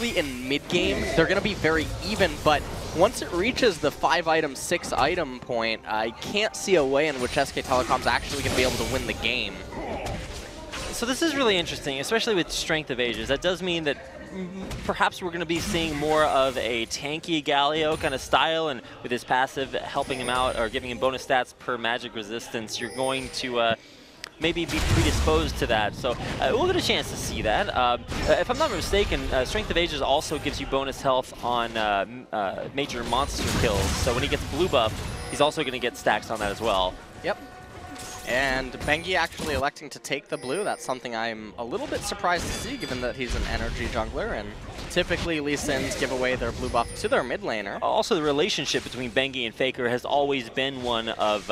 usually in mid-game, they're going to be very even, but once it reaches the 5-item, 6-item point, I can't see a way in which SK Telecom's actually going to be able to win the game. So this is really interesting, especially with Strength of Ages. That does mean that perhaps we're going to be seeing more of a tanky Galio kind of style, and with his passive helping him out or giving him bonus stats per magic resistance, you're going to maybe be predisposed to that. So we'll get a chance to see that. If I'm not mistaken, Strength of Ages also gives you bonus health on major monster kills. So when he gets blue buff, he's also going to get stacks on that as well. Yep. And Bengi actually electing to take the blue. That's something I'm a little bit surprised to see, given that he's an energy jungler, and typically Lee Sins give away their blue buff to their mid laner. Also, the relationship between Bengi and Faker has always been one of,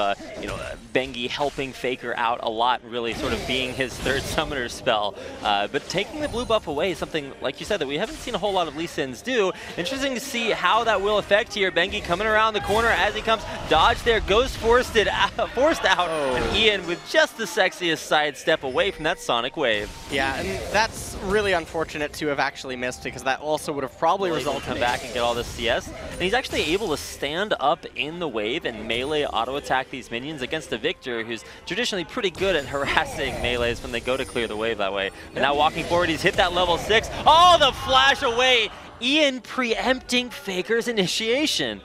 Bengi helping Faker out a lot, really sort of being his third summoner spell. But taking the blue buff away is something, like you said, that we haven't seen a whole lot of Lee Sins do. Interesting to see how that will affect here. Bengi coming around the corner as he comes. Dodge there, goes forced out. Oh. And Ian with just the sexiest sidestep away from that Sonic Wave. Yeah, and that's really unfortunate to have actually missed, because that also would have probably resulted in come back and get all this CS. And he's actually able to stand up in the wave and melee auto-attack these minions against a Victor who's traditionally pretty good at harassing melees when they go to clear the wave that way. And now walking forward, he's hit that level 6. Oh, the flash away! Ian preempting Faker's initiation.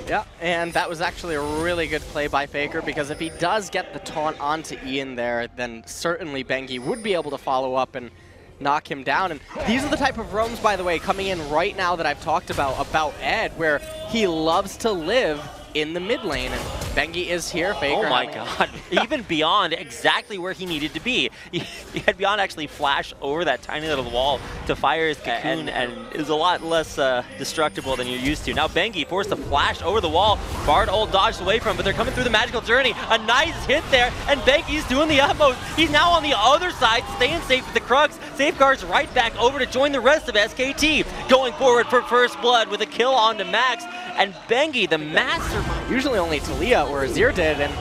Yeah, and that was actually a really good play by Faker, because if he does get the taunt onto Ian there, then certainly Bengi would be able to follow up and knock him down. And these are the type of roams, by the way, coming in right now that I've talked about Ed, where he loves to live in the mid lane, and Bengi is here. Faker, oh my god, even Beyond exactly where he needed to be. He had Beyond actually flash over that tiny little wall to fire his cocoon, and is a lot less destructible than you're used to. Now Bengi forced to flash over the wall. Bard ult dodged away from him, but they're coming through the magical journey. A nice hit there, and Bengi's doing the utmost. He's now on the other side, staying safe with the Crux. Safeguards right back over to join the rest of SKT. Going forward for first blood with a kill onto Max. And Bengi, the master. Usually only Talia or Azir did, and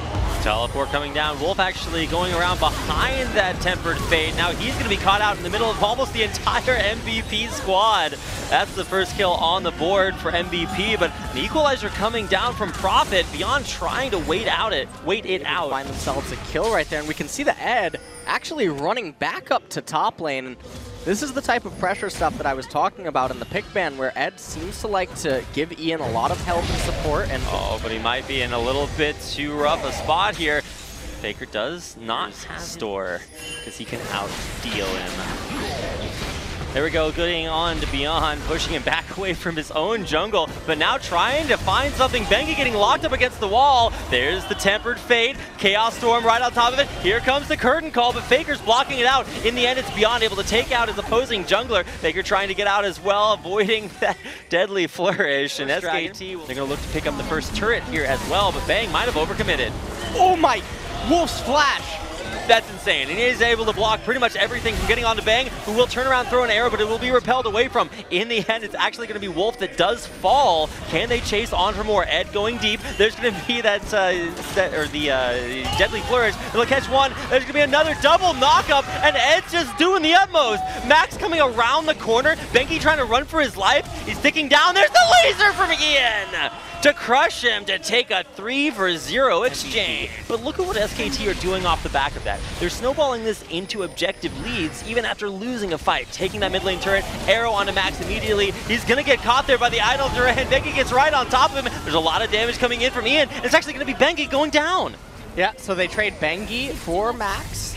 teleport coming down. Wolf actually going around behind that Tempered Fate. Now he's going to be caught out in the middle of almost the entire MVP squad. That's the first kill on the board for MVP, but an equalizer coming down from Prophet. Beyond trying to wait it out. Find themselves a kill right there, and we can see the Ed actually running back up to top lane. And this is the type of pressure stuff that I was talking about in the pick ban, where Ed seems to like to give Ian a lot of help and support. And oh, but he might be in a little bit too rough a spot here. Faker does not store, because he can out-deal him. There we go, getting on to Beyond, pushing him back away from his own jungle, but now trying to find something. Bengi getting locked up against the wall. There's the Tempered Fate. Chaos Storm right on top of it. Here comes the Curtain Call, but Faker's blocking it out. In the end, it's Beyond able to take out his opposing jungler. Faker trying to get out as well, avoiding that deadly flourish. And SKT, they're going to look to pick up the first turret here as well, but Bang might have overcommitted. Oh my, Wolf's flash! That's insane, and he is able to block pretty much everything from getting onto Bang, who will turn around, throw an arrow, but it will be repelled away from. In the end, it's actually going to be Wolf that does fall. Can they chase on for more? Ed going deep. There's going to be that, Deadly Flourish. They'll catch one. There's going to be another double knock-up, and Ed's just doing the utmost. Max coming around the corner. Bengi trying to run for his life. He's sticking down. There's the laser from Ian to crush him, to take a 3-for-0 exchange. But look at what SKT are doing off the back of that. They're snowballing this into objective leads, even after losing a fight. Taking that mid lane turret, arrow onto Max immediately. He's gonna get caught there by the Idol Duran. Bengi gets right on top of him. There's a lot of damage coming in from Ian. It's actually gonna be Bengi going down. Yeah, so they trade Bengi for Max.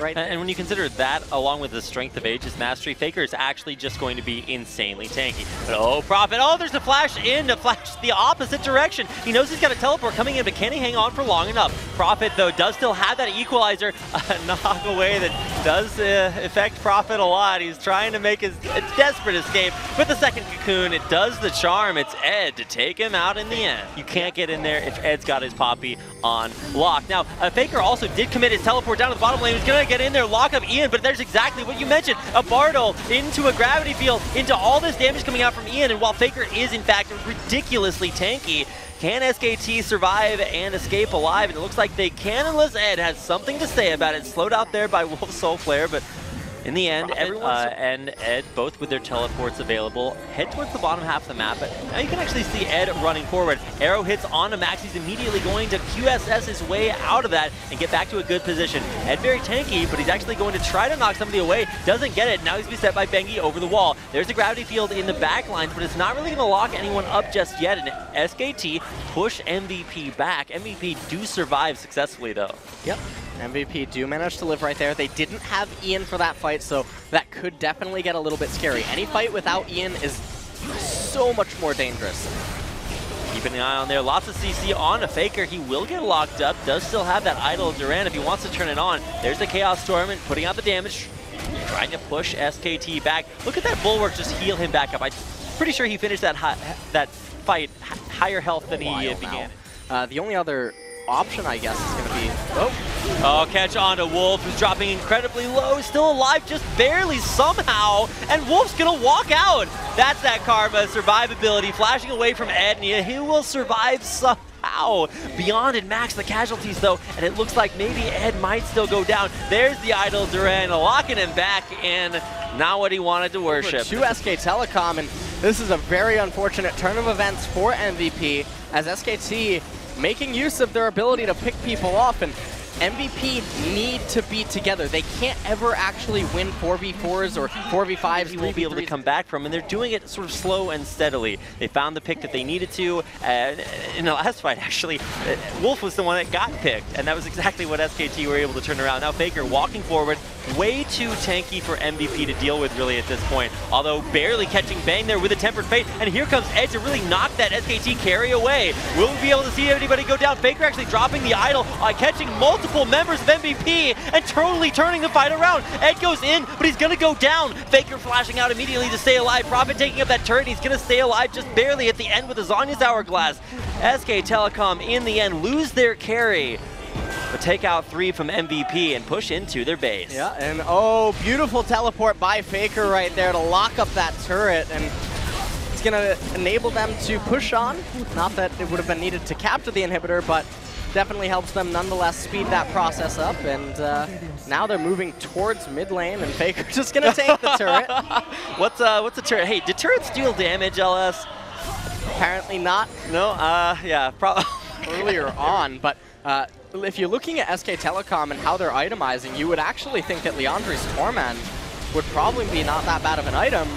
Right. And when you consider that, along with the Strength of Ages mastery, Faker is actually just going to be insanely tanky. But oh, Prophet, oh, there's a flash in to flash the opposite direction. He knows he's got a teleport coming in, but can he hang on for long enough? Prophet, though, does still have that equalizer, knock away that does affect Prophet a lot. He's trying to make his desperate escape with the second cocoon. It does the charm. It's Ed to take him out in the end. You can't get in there if Ed's got his Poppy on lock. Now, Faker also did commit his teleport down to the bottom lane. He's going to get in there, lock up Ian, but there's exactly what you mentioned. A Bardo into a gravity field, into all this damage coming out from Ian, and while Faker is in fact ridiculously tanky, can SKT survive and escape alive? And it looks like they can, unless Ed has something to say about it. Slowed out there by Wolf Soul Flare, but In the end, everyone and Ed, both with their teleports available, head towards the bottom half of the map. But now you can actually see Ed running forward. Arrow hits onto Max. He's immediately going to QSS his way out of that and get back to a good position. Ed very tanky, but he's actually going to try to knock somebody away. Doesn't get it. Now he's beset by Bengi over the wall. There's a gravity field in the back lines, but it's not really going to lock anyone up just yet. And SKT push MVP back. MVP do survive successfully, though. Yep. MVP do manage to live right there. They didn't have Ian for that fight, so that could definitely get a little bit scary. Any fight without Ian is so much more dangerous. Keeping an eye on there. Lots of CC on a Faker. He will get locked up. Does still have that idol of Duran if he wants to turn it on. There's the Chaos Storm and putting out the damage. Trying to push SKT back. Look at that Bulwark just heal him back up. I'm pretty sure he finished that fight higher health than he began. The only other option, I guess, is going to be... Oh, catch on to Wolf, who's dropping incredibly low, still alive just barely somehow, and Wolf's going to walk out. That's that Karma survivability, flashing away from Ed, and he will survive somehow. Beyond and Max the casualties, though, and it looks like maybe Ed might still go down. There's the idol Duran, locking him back in. Not what he wanted to worship. To SK Telecom, and this is a very unfortunate turn of events for MVP, as SKT making use of their ability to pick people off, and MVP need to be together. They can't ever actually win 4v4s or 4v5s. He won't be able to come back from, and they're doing it sort of slow and steadily. They found the pick that they needed to. In the last fight, actually, Wolf was the one that got picked, and that was exactly what SKT were able to turn around. Now Faker walking forward, way too tanky for MVP to deal with really at this point, although barely catching Bang there with a Tempered Fate, and here comes Ed to really knock that SKT carry away. Will we be able to see anybody go down? Faker actually dropping the idol, catching multiple members of MVP and totally turning the fight around. Ed goes in, but he's gonna go down. Faker flashing out immediately to stay alive. Prophet taking up that turret, he's gonna stay alive just barely at the end with a Zanya's Hourglass. SK Telecom in the end lose their carry, but take out 3 from MVP and push into their base. Yeah, and oh, beautiful teleport by Faker right there to lock up that turret, and it's gonna enable them to push on. Not that it would have been needed to capture the inhibitor, but definitely helps them nonetheless speed that process up, and now they're moving towards mid lane, and Faker's just gonna take the turret. What's a turret? Hey, did turrets deal damage, LS? Apparently not. No, yeah, probably. Earlier on, but if you're looking at SK Telecom and how they're itemizing, you would actually think that Leandri's Torment would probably be not that bad of an item.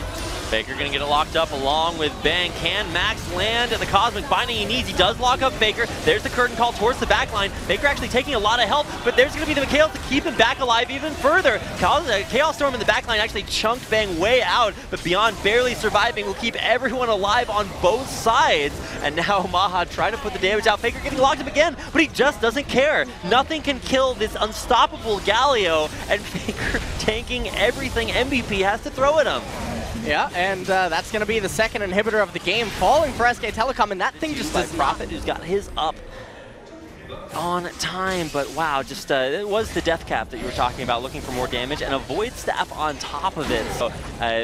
Faker gonna get it locked up along with Bang. Can Max land the Cosmic Binding he needs? He does lock up Faker. There's the curtain call towards the backline. Faker actually taking a lot of help, but there's gonna be the Mikhail to keep him back alive even further. Chaos Storm in the backline actually chunked Bang way out, but Beyond barely surviving will keep everyone alive on both sides. And now Maha trying to put the damage out. Faker getting locked up again, but he just doesn't care. Nothing can kill this unstoppable Galio, and Faker tanking everything MVP has to throw at him. Yeah, and that's going to be the second inhibitor of the game, falling for SK Telecom, and that thing just does Prophet, who's got his up on time, but wow, just it was the death cap that you were talking about, looking for more damage, and a Void Staff on top of it. So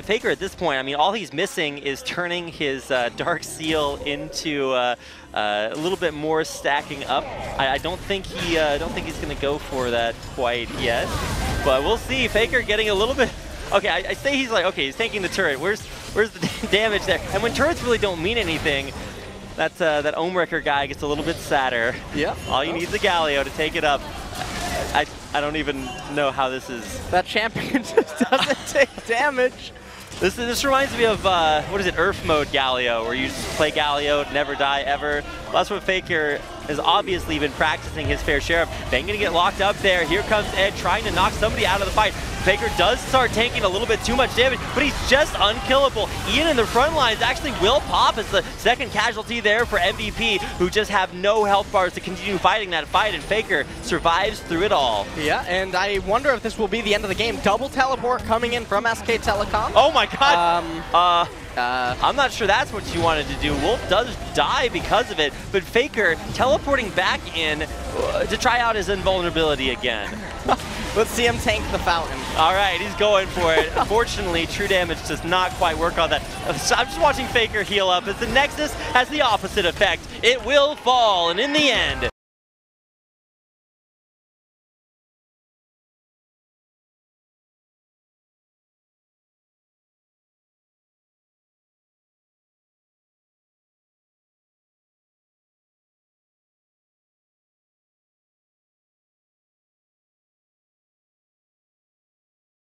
Faker at this point, I mean, all he's missing is turning his Dark Seal into a little bit more stacking up. I don't think he's going to go for that quite yet, but we'll see. Faker getting a little bit. Okay, I say he's like, okay, he's taking the turret. Where's the damage there? And when turrets really don't mean anything, that Ohmwrecker guy gets a little bit sadder. Yeah. All you need is a Galio to take it up. I don't even know how this is. That champion just doesn't take damage. This reminds me of, what is it, Earth mode Galio, where you just play Galio, never die ever. Well, that's what Faker has obviously been practicing his fair share of. Then gonna get locked up there. Here comes Ed trying to knock somebody out of the fight. Faker does start taking a little bit too much damage, but he's just unkillable. Ian in the front lines actually will pop as the second casualty there for MVP, who just have no health bars to continue fighting that fight, and Faker survives through it all. Yeah, and I wonder if this will be the end of the game. Double teleport coming in from SK Telecom. Oh my god! I'm not sure that's what you wanted to do. Wolf does die because of it, but Faker teleporting back in to try out his invulnerability again. Let's see him tank the fountain. All right, he's going for it. Unfortunately, true damage does not quite work on that. I'm just watching Faker heal up as the Nexus has the opposite effect. It will fall, and in the end,